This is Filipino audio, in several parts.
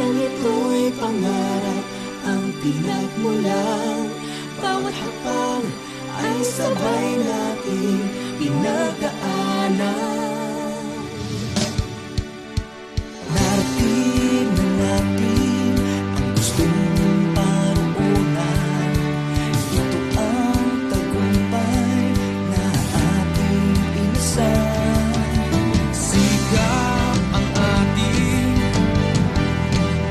nang ito'y pangarap ang pinagmulan. Bawat hakbang ay sabay nating pinagdaanan. Narating na natin ang gustong paroonan. Ito ang tagumpay na ating inasal. Sigap ang ating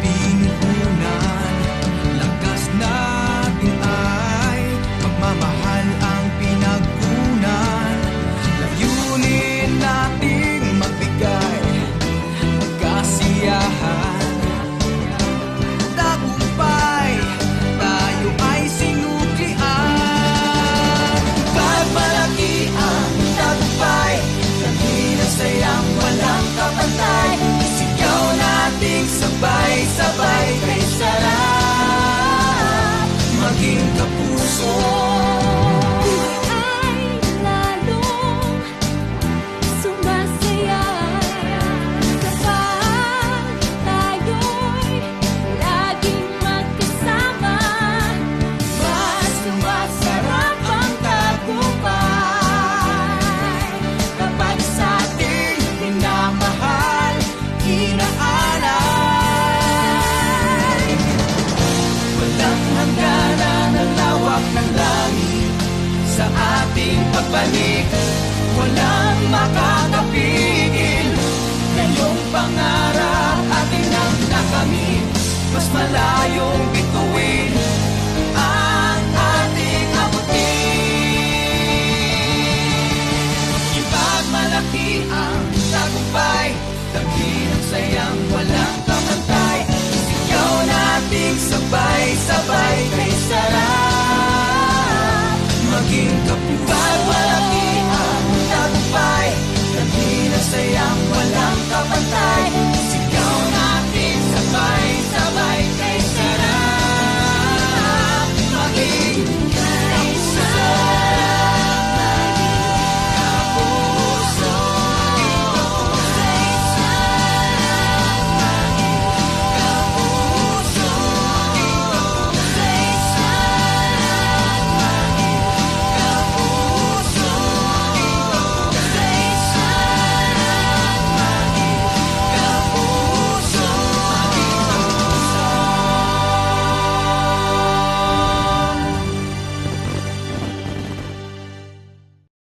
pinuhunan. Lakas natin ay pagmamahal ang pinagkunan. Layunin nating magbigay kasiyahan. Tagumpay, tayo ay sinuklian. Pagmalaki ang tagumpay, dakilang sayang walang kapantay. Isigaw nating sabay-sabay kay sarap Maging kapuso, buhay ay lalong sumasaya kapag tayo'y laging magkasama. Mas sumasarap ang tagumpay kapag sa ating minamahal, inaalay. Walang hangganan ang lawak ng langit sa ating pagbalik. Walang makakapigil ngayong pangarap ating nang nakamit. Mas malayong bituin ang ating abutin. Ipagmalaki ang tagumpay, dakilang sayang walang kapantay. Isigaw nating sabay-sabay kay sarap maging kapuso.